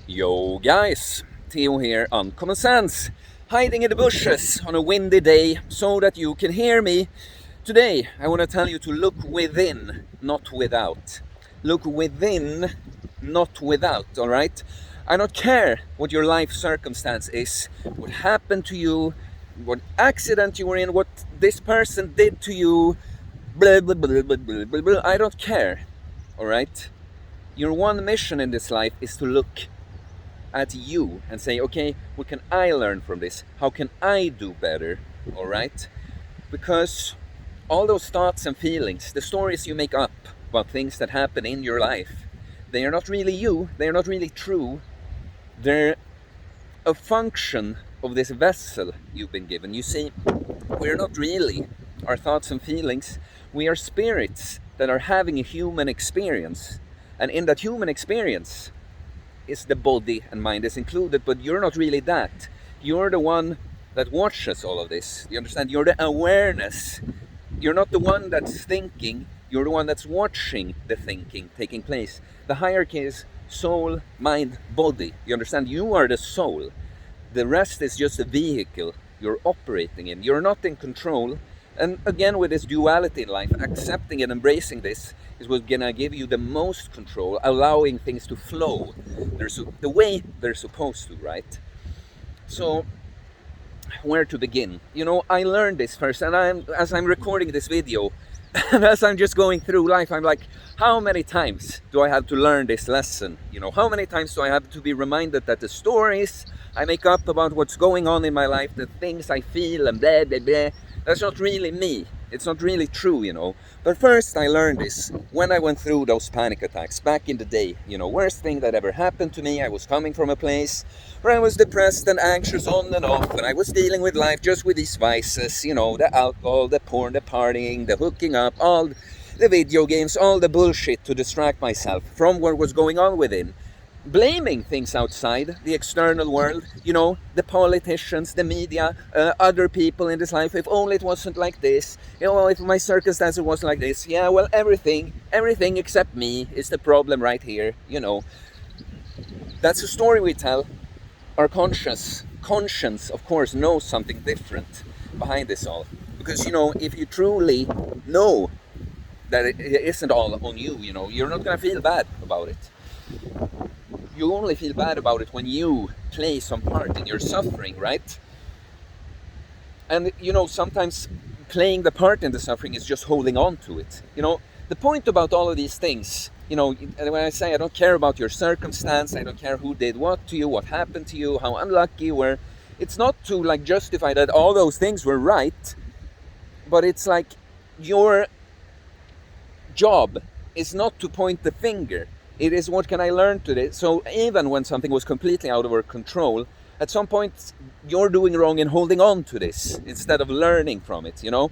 Yo guys, Theo here, Uncommon Sense, hiding in the bushes on a windy day so that you can hear me. Today I want to tell you to look within, not without. Look within, not without, alright? I don't care what your life circumstance is, what happened to you, what accident you were in, what this person did to you, blah blah blah blah blah blah, blah. I don't care, alright? Your one mission in this life is to look at you and say, okay, what can I learn from this? How can I do better? All right? Because all those thoughts and feelings, the stories you make up about things that happen in your life, they are not really you, they are not really true. They're a function of this vessel you've been given. You see, we're not really our thoughts and feelings. We are spirits that are having a human experience. And in that human experience, is the body and mind is included, but you're not really that. You're the one that watches all of this. You understand? You're the awareness. You're not the one that's thinking, you're the one that's watching the thinking taking place. The hierarchy is soul, mind, body. You understand? You are the soul. The rest is just a vehicle you're operating in. You're not in control. And again, with this duality in life, accepting and embracing this is what's gonna give you the most control, allowing things to flow the way they're supposed to, right? So, where to begin? You know, I learned this first, and as I'm recording this video, and as I'm just going through life, I'm like, how many times do I have to learn this lesson? You know, how many times do I have to be reminded that the stories I make up about what's going on in my life, the things I feel and blah, blah, blah, that's not really me. It's not really true, you know. But first I learned this when I went through those panic attacks back in the day. You know, worst thing that ever happened to me. I was coming from a place where I was depressed and anxious on and off, and I was dealing with life just with these vices, you know, the alcohol, the porn, the partying, the hooking up, all the video games, all the bullshit to distract myself from what was going on within. Blaming things outside, the external world, you know, the politicians, the media, other people in this life. If only it wasn't like this, you know, if my circumstances was like this, yeah, well, everything except me is the problem right here, you know. That's a story we tell. Our conscience, of course, knows something different behind this all. Because, you know, if you truly know that it isn't all on you, you know, you're not going to feel bad about it. You only feel bad about it when you play some part in your suffering, right? And, you know, sometimes playing the part in the suffering is just holding on to it. You know, the point about all of these things, you know, when I say I don't care about your circumstance, I don't care who did what to you, what happened to you, how unlucky you were, it's not to, like, justify that all those things were right, but it's like your job is not to point the finger. It is, what can I learn today? So even when something was completely out of our control, at some point you're doing wrong in holding on to this instead of learning from it, you know?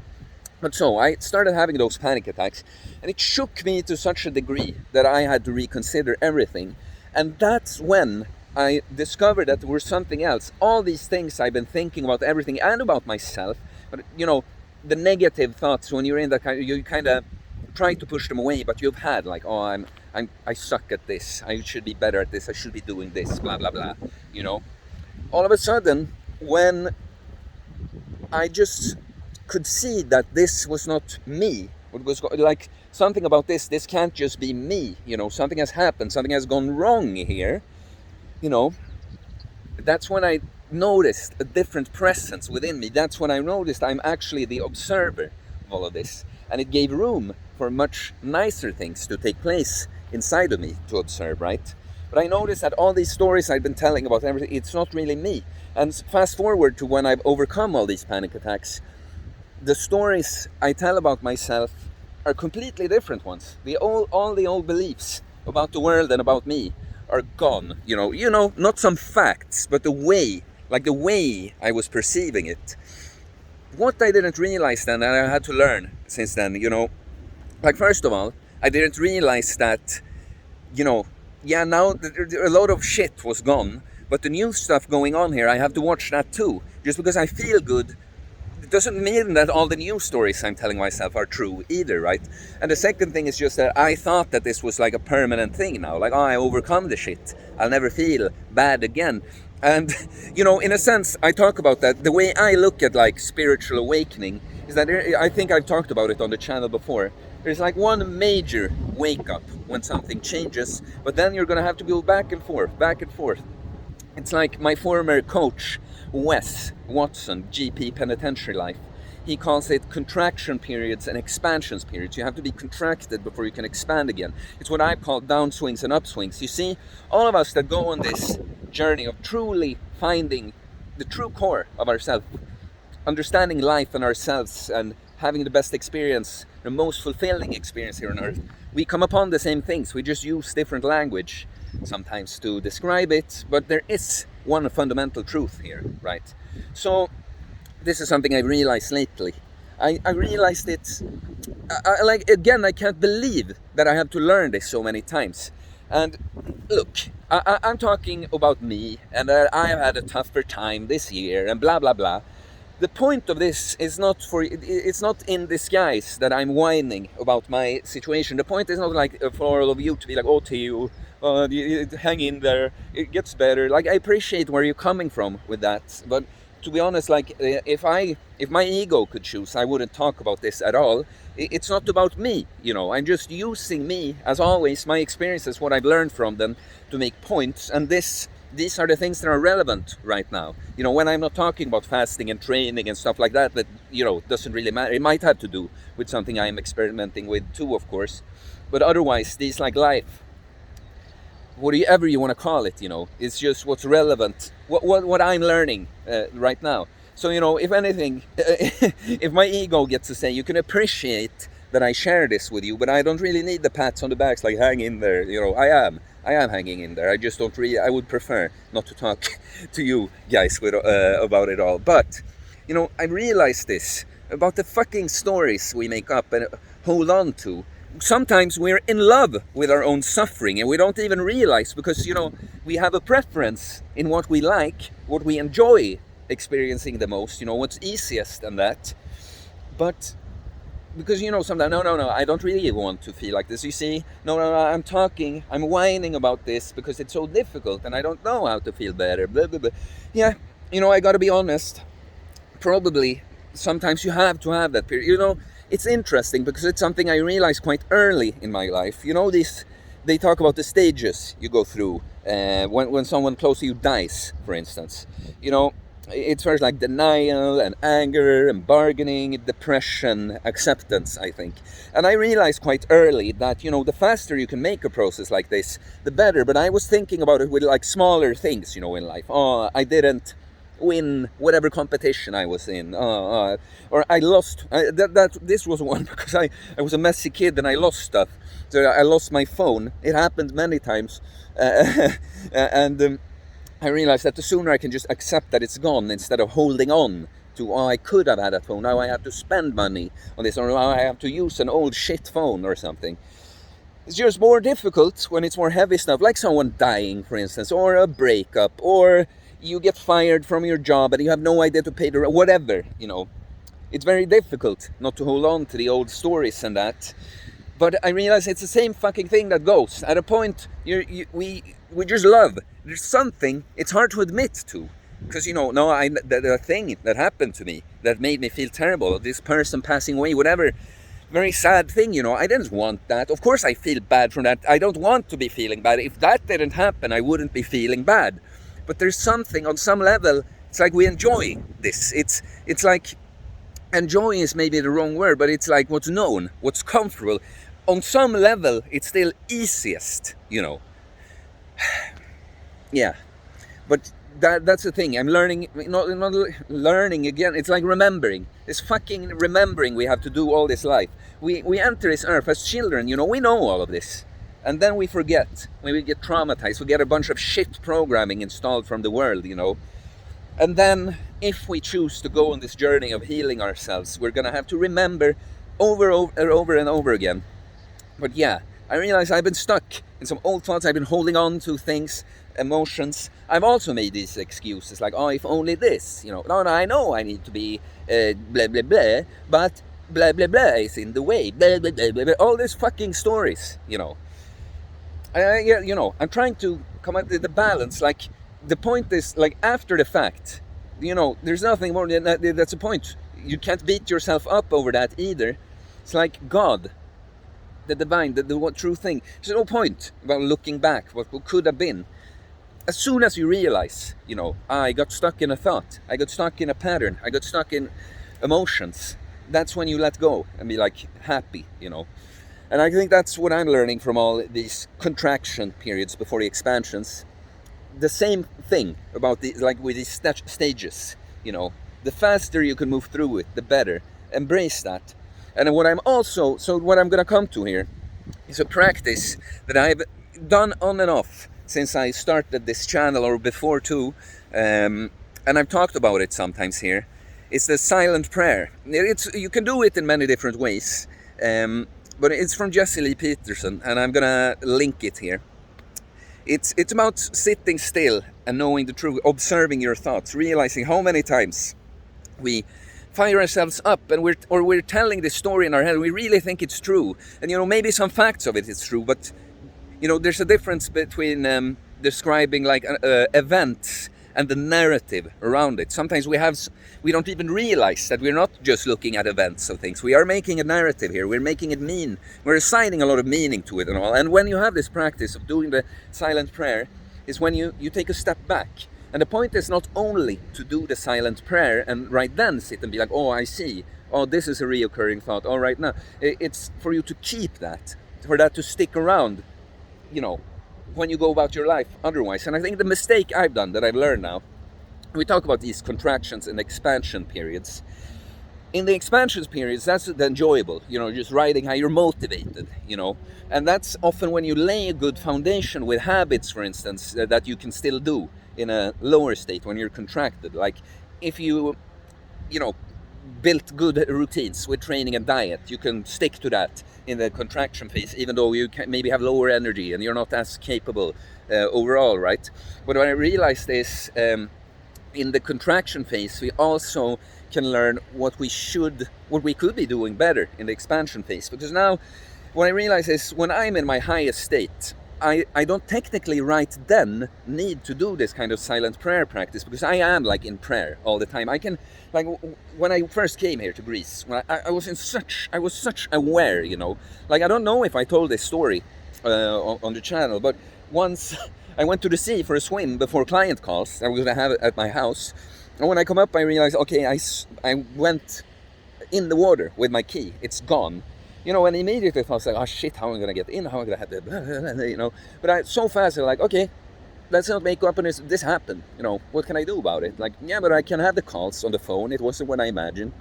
But so I started having those panic attacks, and it shook me to such a degree that I had to reconsider everything. And that's when I discovered that there was something else. All these things I've been thinking about, everything, and about myself, but, you know, the negative thoughts, when you're in that kind of, you kind of try to push them away, but you've had like, oh, I suck at this, I should be better at this, I should be doing this, blah blah blah, you know. All of a sudden, when I just could see that this was not me, it was like something about this can't just be me, you know, something has happened, something has gone wrong here, you know. That's when I noticed a different presence within me. That's when I noticed I'm actually the observer of all of this, and it gave room for much nicer things to take place inside of me to observe, right? But I noticed that all these stories I've been telling about everything, it's not really me. And fast forward to when I've overcome all these panic attacks, the stories I tell about myself are completely different ones. All the old beliefs about the world and about me are gone. You know, not some facts, but the way I was perceiving it. What I didn't realize then, and I had to learn since then, you know, like, first of all, I didn't realize that, you know, yeah, now a lot of shit was gone, but the new stuff going on here, I have to watch that too. Just because I feel good doesn't mean that all the new stories I'm telling myself are true either, right? And the second thing is just that I thought that this was like a permanent thing now. Like, oh, I overcome the shit. I'll never feel bad again. And, in a sense, I talk about that. The way I look at like spiritual awakening is that I think I've talked about it on the channel before. There's like one major wake up when something changes, but then you're going to have to go back and forth, back and forth. It's like my former coach, Wes Watson, GP penitentiary life. He calls it contraction periods and expansions periods. You have to be contracted before you can expand again. It's what I call downswings and upswings. You see, all of us that go on this journey of truly finding the true core of ourselves, understanding life and ourselves and having the best experience, the most fulfilling experience here on earth, we come upon the same things. We just use different language sometimes to describe it, but there is one fundamental truth here, right? So this is something I realized lately. I realized it, I can't believe that I have to learn this so many times. And look, I'm talking about me, and I have had a tougher time this year, and blah, blah, blah. The point of this is it's not in disguise that I'm whining about my situation. The point is not like for all of you to be like, oh, Theo, hang in there, it gets better. Like, I appreciate where you're coming from with that, but to be honest, like, if my ego could choose, I wouldn't talk about this at all. It's not about me, I'm just using me, as always, my experiences, what I've learned from them, to make points, and these are the things that are relevant right now. When I'm not talking about fasting and training and stuff like that, doesn't really matter. It might have to do with something I'm experimenting with too, of course, but otherwise, these like life, whatever you want to call it, it's just what's relevant, what I'm learning right now. So, if anything, if my ego gets to say, you can appreciate that I share this with you, but I don't really need the pats on the backs, like, hang in there, I am hanging in there. I just don't really, I would prefer not to talk to you guys about it all. But, I realized this about the fucking stories we make up and hold on to. Sometimes we're in love with our own suffering and we don't even realize, because we have a preference in what we like, what we enjoy experiencing the most, what's easiest and that. But because sometimes no, I don't really want to feel like this, you see. No, I'm whining about this because it's so difficult and I don't know how to feel better, blah, blah, blah. Yeah, I gotta be honest, probably sometimes you have to have that period. It's interesting because it's something I realized quite early in my life. They talk about the stages you go through when someone close to you dies, for instance. It's first like denial and anger and bargaining, depression, acceptance, I think. And I realized quite early that, the faster you can make a process like this, the better. But I was thinking about it with like smaller things, in life. Oh, I didn't win whatever competition I was in, or I lost. This was one because I was a messy kid and I lost stuff. So I lost my phone. It happened many times, and I realized that the sooner I can just accept that it's gone instead of holding on to, I could have had a phone, now I have to spend money on this, or now I have to use an old shit phone or something. It's just more difficult when it's more heavy stuff, like someone dying, for instance, or a breakup, or you get fired from your job and you have no idea to pay the rent, whatever, It's very difficult not to hold on to the old stories and that. But I realize it's the same fucking thing that goes. At a point, we just love. There's something it's hard to admit to. Because, the thing that happened to me that made me feel terrible, this person passing away, whatever, very sad thing, I didn't want that. Of course I feel bad from that. I don't want to be feeling bad. If that didn't happen, I wouldn't be feeling bad. But there's something on some level, it's like we enjoy this. It's like, enjoy is maybe the wrong word, but it's like what's known, what's comfortable. On some level, it's still easiest, Yeah, but that's the thing. I'm learning, not learning again. It's like remembering. It's fucking remembering we have to do all this life. We enter this earth as children, we know all of this. And then we forget. When we get traumatized, we get a bunch of shit programming installed from the world, And then, if we choose to go on this journey of healing ourselves, we're gonna have to remember over and over again. But yeah, I realize I've been stuck in some old thoughts. I've been holding on to things emotions, I've also made these excuses like, oh, if only this, no, I know I need to be blah blah blah, but blah blah blah is in the way, blah blah blah blah, blah. All these fucking stories, I'm trying to come up with the balance. Like, the point is, like, after the fact, there's nothing more than that. That's the point. You can't beat yourself up over that either. It's like God, the divine, the true thing. There's no point about looking back, what could have been. As soon as you realize, I got stuck in a thought, I got stuck in a pattern, I got stuck in emotions, that's when you let go and be like happy, And I think that's what I'm learning from all these contraction periods before the expansions. The same thing about with these stages, the faster you can move through it, the better. Embrace that. And what I'm gonna come to here is a practice that I've done on and off since I started this channel, or before too, and I've talked about it sometimes here. It's the silent prayer. You can do it in many different ways, but it's from Jesse Lee Peterson, and I'm gonna link it here. It's about sitting still and knowing the truth, observing your thoughts, realizing how many times we fire ourselves up and we're telling this story in our head. We really think it's true, and maybe some facts of it is true, but there's a difference between describing like events and the narrative around it. Sometimes we don't even realize that we're not just looking at events of things. We are making a narrative here. We're making it mean. We're assigning a lot of meaning to it and all. And when you have this practice of doing the silent prayer, is when you take a step back. And the point is not only to do the silent prayer and right then sit and be like, oh, I see. Oh, this is a reoccurring thought. All right, now it's for you to keep that, for that to stick around, when you go about your life otherwise. And I think the mistake I've done, that I've learned now, we talk about these contractions and expansion periods. In the expansion periods, that's the enjoyable, just riding how you're motivated, and that's often when you lay a good foundation with habits, for instance, that you can still do in a lower state when you're contracted. Like if you built good routines with training and diet, you can stick to that in the contraction phase, even though you maybe have lower energy and you're not as capable overall, right? But what I realized is in the contraction phase, we also can learn what we could be doing better in the expansion phase. Because now what I realize is when I'm in my highest state, I don't technically right then need to do this kind of silent prayer practice, because I am like in prayer all the time. I can, like when I first came here to Greece, when I was such aware, like I don't know if I told this story on the channel, but once I went to the sea for a swim before client calls. I was gonna have it at my house, and when I come up, I realized, okay, I went in the water with my key. It's gone. And immediately I was like, oh shit, how am I going to get in? How am I going to have the, But so fast, I'm like, okay, let's not make up, and this happened. What can I do about it? Like, yeah, but I can have the calls on the phone. It wasn't what I imagined.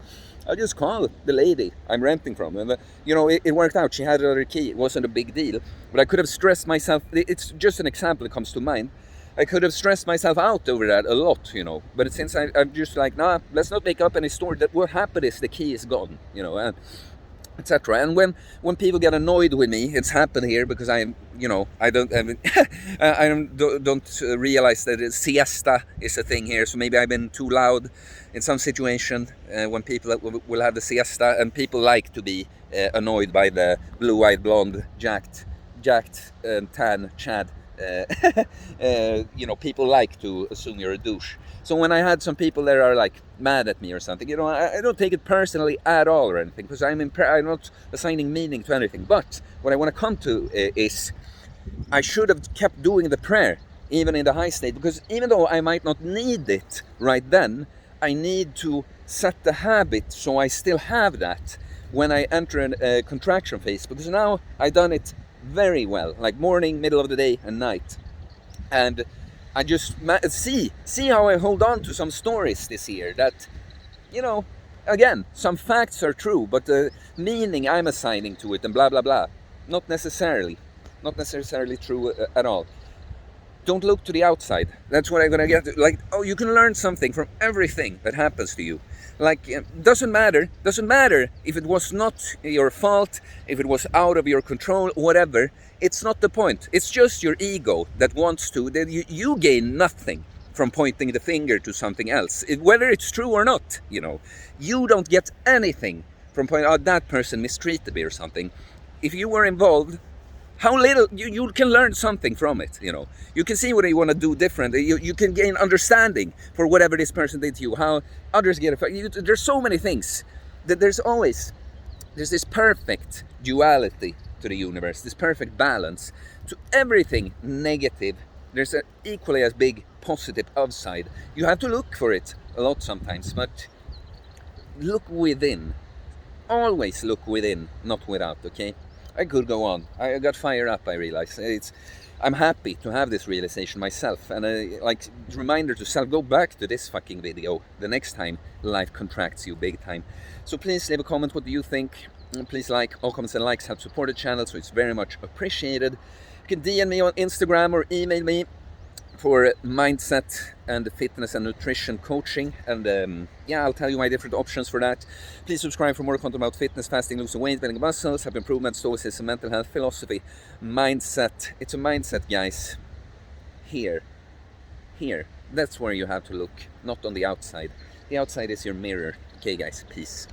I'll just call the lady I'm renting from. And, it worked out. She had another key. It wasn't a big deal. But I could have stressed myself. It's just an example that comes to mind. I could have stressed myself out over that a lot, But since I'm just like, nah, let's not make up any story. That what happened is the key is gone, and etc. And when people get annoyed with me, it's happened here because I don't realize that siesta is a thing here. So maybe I've been too loud in some situation when people will have the siesta, and people like to be annoyed by the blue-eyed blonde, jacked, tan Chad. People like to assume you're a douche. So when I had some people that are like mad at me or something, I don't take it personally at all or anything, because I'm not assigning meaning to anything. But what I want to come to is I should have kept doing the prayer even in the high state, because even though I might not need it right then, I need to set the habit so I still have that when I enter a contraction phase, because now I've done it very well, like morning, middle of the day, and night. And I just see how I hold on to some stories this year that, again, some facts are true, but the meaning I'm assigning to it and blah blah blah, not necessarily true at all. Don't look to the outside. That's what I'm gonna get to. Like, oh, you can learn something from everything that happens to you. Like, doesn't matter if it was not your fault, if it was out of your control, whatever. It's not the point. It's just your ego that wants to, that you gain nothing from pointing the finger to something else, whether it's true or not. You don't get anything from pointing out that person mistreated me or something. If you were involved, how little you can learn something from it. You can see what you want to do different. You can gain understanding for whatever this person did to you, how others get affected. There's so many things that there's this perfect duality to the universe, this perfect balance to everything negative. There's an equally as big positive upside. You have to look for it a lot sometimes, but look within. Always look within, not without, okay? I could go on. I got fired up, I realize. I'm happy to have this realization myself, and reminder to self, go back to this fucking video the next time life contracts you big time. So please leave a comment, what do you think? And please like, all comments and likes help support the channel, so it's very much appreciated. You can DM me on Instagram or email me for mindset and fitness and nutrition coaching, and I'll tell you my different options for that. Please subscribe for more content about fitness, fasting, losing weight, building muscles, self improvement, stoicism, mental health, philosophy, mindset. It's a mindset, guys. Here, that's where you have to look, not on the outside. The outside is your mirror. Okay, guys, peace.